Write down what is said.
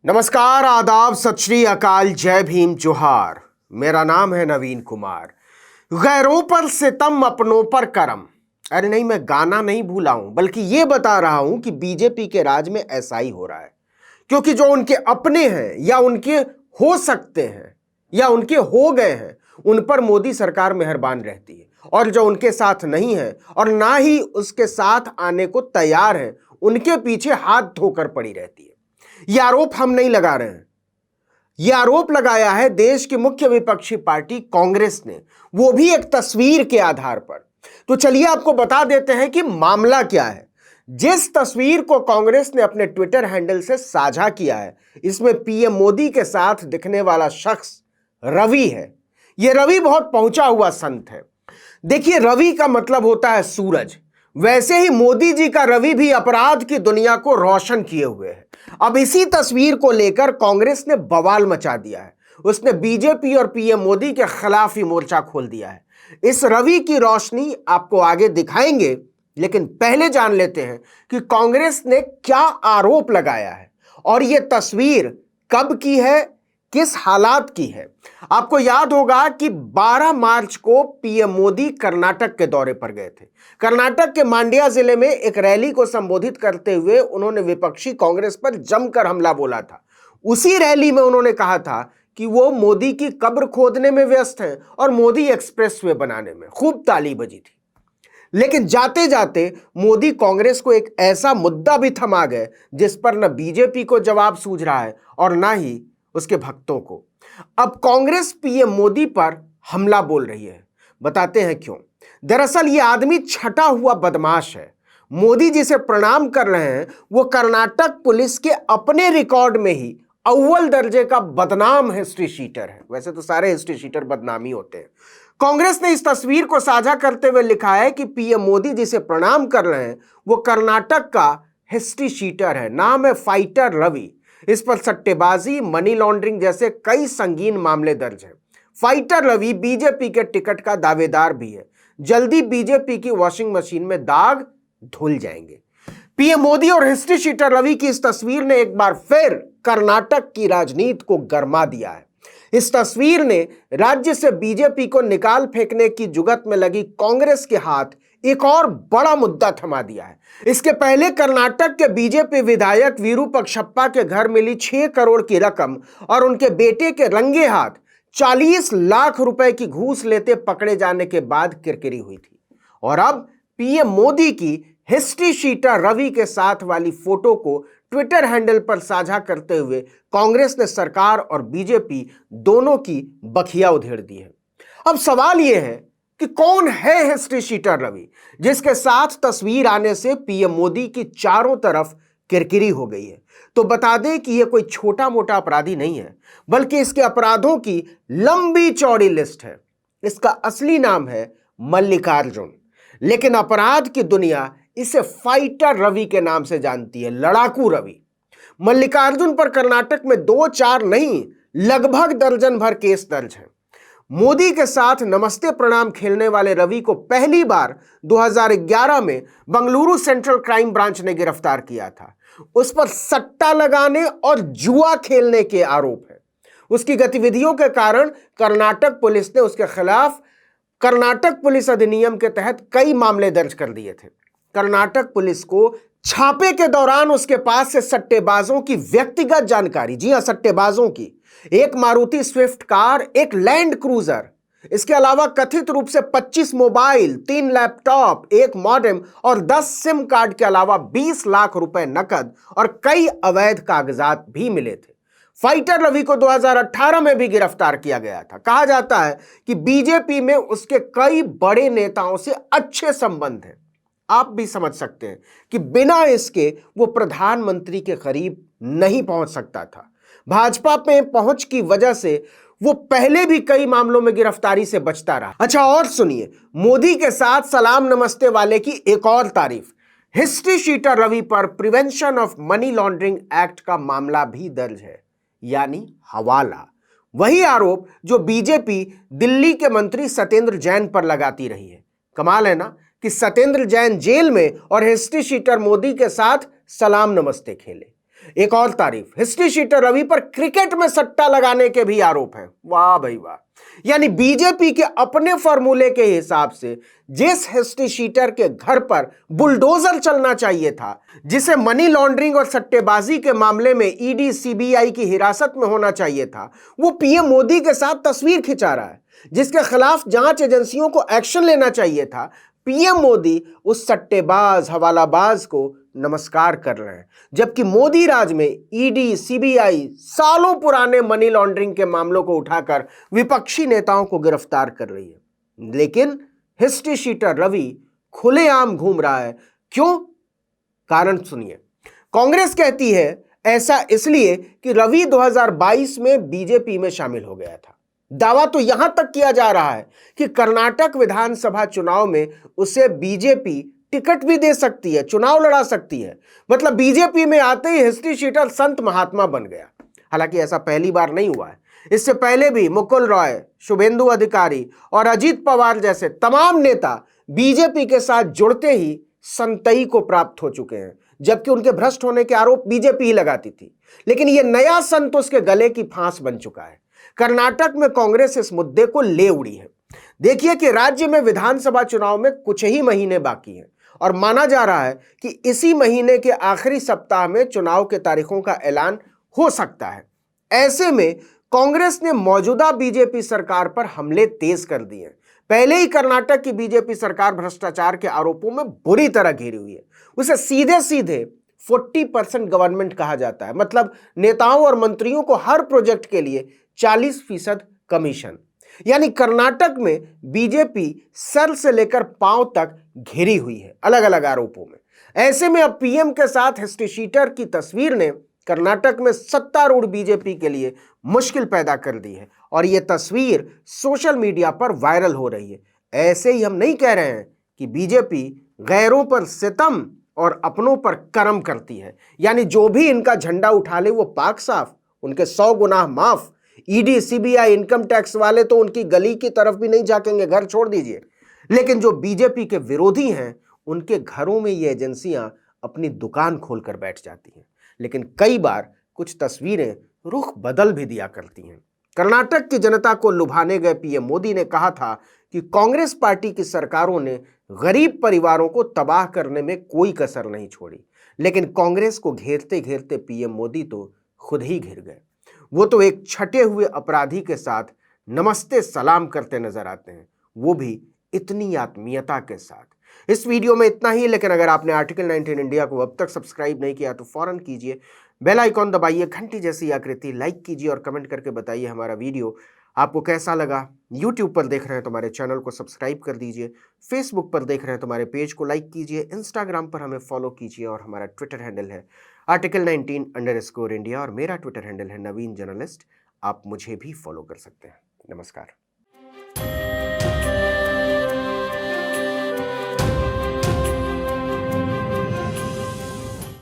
नमस्कार, आदाब, सत श्री अकाल, जय भीम, जोहार। मेरा नाम है नवीन कुमार। गैरों पर सितम, अपनों पर करम। अरे नहीं, मैं गाना नहीं भूला हूं, बल्कि ये बता रहा हूं कि बीजेपी के राज में ऐसा ही हो रहा है। क्योंकि जो उनके अपने हैं या उनके हो सकते हैं या उनके हो गए हैं, उन पर मोदी सरकार मेहरबान रहती है, और जो उनके साथ नहीं है और ना ही उसके साथ आने को तैयार है, उनके पीछे हाथ धोकर पड़ी रहती है। यह आरोप हम नहीं लगा रहे हैं, यह आरोप लगाया है देश की मुख्य विपक्षी पार्टी कांग्रेस ने, वो भी एक तस्वीर के आधार पर। तो चलिए आपको बता देते हैं कि मामला क्या है। जिस तस्वीर को कांग्रेस ने अपने ट्विटर हैंडल से साझा किया है, इसमें पीएम मोदी के साथ दिखने वाला शख्स रवि है। यह रवि बहुत पहुंचा हुआ संत है। देखिए, रवि का मतलब होता है सूरज। वैसे ही मोदी जी का रवि भी अपराध की दुनिया को रोशन किए हुए है। अब इसी तस्वीर को लेकर कांग्रेस ने बवाल मचा दिया है। उसने बीजेपी और पीएम मोदी के खिलाफ ही मोर्चा खोल दिया है। इस रवि की रोशनी आपको आगे दिखाएंगे, लेकिन पहले जान लेते हैं कि कांग्रेस ने क्या आरोप लगाया है और यह तस्वीर कब की है, किस हालात की है। आपको याद होगा कि 12 मार्च को पीएम मोदी कर्नाटक के दौरे पर गए थे। कर्नाटक के मांड्या जिले में एक रैली को संबोधित करते हुए उन्होंने विपक्षी कांग्रेस पर जमकर हमला बोला था। उसी रैली में उन्होंने कहा था कि वो मोदी की कब्र खोदने में व्यस्त हैं और मोदी एक्सप्रेसवे बनाने में। खूब ताली बजी थी। लेकिन जाते जाते मोदी कांग्रेस को एक ऐसा मुद्दा भी थमा गए जिस पर न बीजेपी को जवाब सूझ रहा है और ना ही उसके भक्तों को। अब कांग्रेस पीएम मोदी पर हमला बोल रही है। बताते हैं क्यों। दरअसल ये आदमी छटा हुआ बदमाश है। मोदी जी से प्रणाम कर रहे हैं, वो कर्नाटक पुलिस के अपने रिकॉर्ड में ही अव्वल दर्जे का बदनाम हिस्ट्री शीटर है। वैसे तो सारे हिस्ट्री शीटर बदनामी होते हैं। कांग्रेस ने इस तस्वीर को साझा करते हुए लिखा है कि पीएम मोदी जी से प्रणाम कर रहे हैं, वो कर्नाटक का हिस्ट्री शीटर है, नाम है फाइटर रवि। इस पर सट्टेबाजी, मनी लॉन्ड्रिंग जैसे कई संगीन मामले दर्ज हैं। फाइटर रवि बीजेपी के टिकट का दावेदार भी है। जल्दी बीजेपी की वॉशिंग मशीन में दाग धुल जाएंगे। पीएम मोदी और हिस्ट्री शीटर रवि की इस तस्वीर ने एक बार फिर कर्नाटक की राजनीति को गरमा दिया है। इस तस्वीर ने राज्य से बीजेपी को निकाल फेंकने की जुगत में लगी कांग्रेस के हाथ एक और बड़ा मुद्दा थमा दिया है। इसके पहले कर्नाटक के बीजेपी विधायक विरूपाक्षप्पा के घर मिली 6 करोड़ की रकम और उनके बेटे के रंगे हाथ 40 लाख रुपए की घूस लेते पकड़े जाने के बाद किरकिरी हुई थी। और अब पीएम मोदी की हिस्ट्री शीटर रवि के साथ वाली फोटो को ट्विटर हैंडल पर साझा करते हुए कांग्रेस ने सरकार और बीजेपी दोनों की बखिया उधेड़ दी है। अब सवाल यह है कि कौन है हिस्ट्री शीटर रवि, जिसके साथ तस्वीर आने से पीएम मोदी की चारों तरफ किरकिरी हो गई है। तो बता दें कि यह कोई छोटा मोटा अपराधी नहीं है, बल्कि इसके अपराधों की लंबी चौड़ी लिस्ट है। इसका असली नाम है मल्लिकार्जुन, लेकिन अपराध की दुनिया इसे फाइटर रवि के नाम से जानती है, लड़ाकू रवि। मल्लिकार्जुन पर कर्नाटक में 2-4 नहीं, लगभग दर्जन भर केस दर्ज हैं। मोदी के साथ नमस्ते प्रणाम खेलने वाले रवि को पहली बार 2011 में बंगलुरु सेंट्रल क्राइम ब्रांच ने गिरफ्तार किया था। उस पर सट्टा लगाने और जुआ खेलने के आरोप है। उसकी गतिविधियों के कारण कर्नाटक पुलिस ने उसके खिलाफ कर्नाटक पुलिस अधिनियम के तहत कई मामले दर्ज कर दिए थे। कर्नाटक पुलिस को छापे के दौरान उसके पास से सट्टेबाजों की व्यक्तिगत जानकारी, जी हां, सट्टेबाजों की, एक मारुति स्विफ्ट कार, एक लैंड क्रूजर, इसके अलावा कथित रूप से 25 मोबाइल, 3 लैपटॉप, एक मॉडेम और 10 सिम कार्ड के अलावा 20 लाख रुपए नकद और कई अवैध कागजात भी मिले थे। फाइटर रवि को 2018 में भी गिरफ्तार किया गया था। कहा जाता है कि बीजेपी में उसके कई बड़े नेताओं से अच्छे संबंध हैं। आप भी समझ सकते हैं कि बिना इसके वो प्रधानमंत्री के करीब नहीं पहुंच सकता था। भाजपा में पहुंच की वजह से वो पहले भी कई मामलों में गिरफ्तारी से बचता रहा। अच्छा, और सुनिए, मोदी के साथ सलाम नमस्ते वाले की एक और तारीफ। हिस्ट्री शीटर रवि पर prevention of money laundering act का मामला भी दर्ज है, यानी हवाला। वही आरोप जो बीजेपी दिल्ली के मंत्री सत्येंद्र जैन पर लगाती रही है। कमाल है ना कि सत्येंद्र जैन जेल में और हिस्ट्री शीटर मोदी के साथ सलाम नमस्ते खेले। एक और तारीफ, हिस्ट्री शीटर रवि पर क्रिकेट में सट्टा लगाने के भी आरोप हैं। वाह भाई वाह। यानी बीजेपी के अपने फॉर्मूले के हिसाब से जिस हिस्ट्री शीटर के घर पर बुलडोजर चलना चाहिए था, जिसे मनी लॉन्ड्रिंग और सट्टेबाजी के मामले में ईडी सीबीआई की हिरासत में होना चाहिए था, वो पीएम मोदी के साथ तस्वीर खिंचा रहा है। जिसके खिलाफ जांच एजेंसियों को एक्शन लेना चाहिए था, पीएम मोदी उस सट्टेबाज हवालाबाज को नमस्कार कर रहे हैं। जबकि मोदी राज में ईडी सीबीआई सालों पुराने मनी लॉन्ड्रिंग के मामलों को उठाकर विपक्षी नेताओं को गिरफ्तार कर रही है। लेकिन हिस्ट्री शीटर रवि खुलेआम घूम रहा है। क्यों? कारण सुनिए। कांग्रेस कहती है ऐसा इसलिए कि रवि 2022 में बीजेपी में शामिल हो गया था। दावा तो यहां तक किया जा रहा है कि कर्नाटक विधानसभा चुनाव में उसे बीजेपी टिकट भी दे सकती है, चुनाव लड़ा सकती है। मतलब बीजेपी में आते ही हिस्ट्री शीटर संत महात्मा बन गया। हालांकि ऐसा पहली बार नहीं हुआ है। इससे पहले भी मुकुल रॉय, शुभेंदु अधिकारी और अजीत पवार जैसे तमाम नेता बीजेपी के साथ जुड़ते ही संतई को प्राप्त हो चुके हैं, जबकि उनके भ्रष्ट होने के आरोप बीजेपी ही लगाती थी। लेकिन यह नया संत उसके गले की फांस बन चुका है। कर्नाटक में कांग्रेस इस मुद्दे को ले उड़ी है। देखिए कि राज्य में विधानसभा चुनाव में कुछ ही महीने बाकी हैं और माना जा रहा है कि इसी महीने के आखिरी सप्ताह में चुनाव के तारीखों का ऐलान हो सकता है। ऐसे में कांग्रेस ने मौजूदा बीजेपी सरकार पर हमले तेज कर दिए हैं। पहले ही कर्नाटक की बीजेपी सरकार भ्रष्टाचार के आरोपों में बुरी तरह घिरी हुई है। उसे सीधे सीधे 40% गवर्नमेंट कहा जाता है। मतलब नेताओं और मंत्रियों को हर प्रोजेक्ट के लिए 40% कमीशन। यानी कर्नाटक में बीजेपी सर से लेकर पांव तक घिरी हुई है अलग अलग आरोपों में। ऐसे में अब पीएम के साथ हिस्ट्री शीटर की तस्वीर ने कर्नाटक में सत्तारूढ़ बीजेपी के लिए मुश्किल पैदा कर दी है और यह तस्वीर सोशल मीडिया पर वायरल हो रही है। ऐसे ही हम नहीं कह रहे हैं कि बीजेपी गैरों पर सितम और अपनों पर करम करती है। यानी जो भी इनका झंडा उठा ले वो पाक साफ, उनके 100 गुनाह माफ। ईडी सीबीआई इनकम टैक्स वाले तो उनकी गली की तरफ भी नहीं झांकेंगे, घर छोड़ दीजिए। लेकिन जो बीजेपी के विरोधी हैं उनके घरों में ये एजेंसियां अपनी दुकान खोलकर बैठ जाती हैं। लेकिन कई बार कुछ तस्वीरें रुख बदल भी दिया करती हैं। कर्नाटक की जनता को लुभाने गए पीएम मोदी ने कहा था कि कांग्रेस पार्टी की सरकारों ने गरीब परिवारों को तबाह करने में कोई कसर नहीं छोड़ी। लेकिन कांग्रेस को घेरते घेरते पीएम मोदी तो खुद ही घिर गए। वो तो एक छटे हुए अपराधी के साथ नमस्ते सलाम करते नजर आते हैं, वो भी इतनी आत्मीयता के साथ। इस वीडियो में इतना ही। लेकिन अगर आपने आर्टिकल 19 इंडिया को अब तक सब्सक्राइब नहीं किया तो फौरन कीजिए, बेल आइकॉन दबाइए, घंटी जैसी आकृति लाइक कीजिए और कमेंट करके बताइए हमारा वीडियो आपको कैसा लगा। यूट्यूब पर देख रहे हैं तो हमारे चैनल को सब्सक्राइब कर दीजिए, फेसबुक पर देख रहे हैं तो हमारे पेज को लाइक कीजिए, इंस्टाग्राम पर हमें फॉलो कीजिए और हमारा ट्विटर हैंडल है आर्टिकल 19_इंडिया और मेरा ट्विटर हैंडल है नवीन जर्नलिस्ट। आप मुझे भी फॉलो कर सकते हैं। नमस्कार।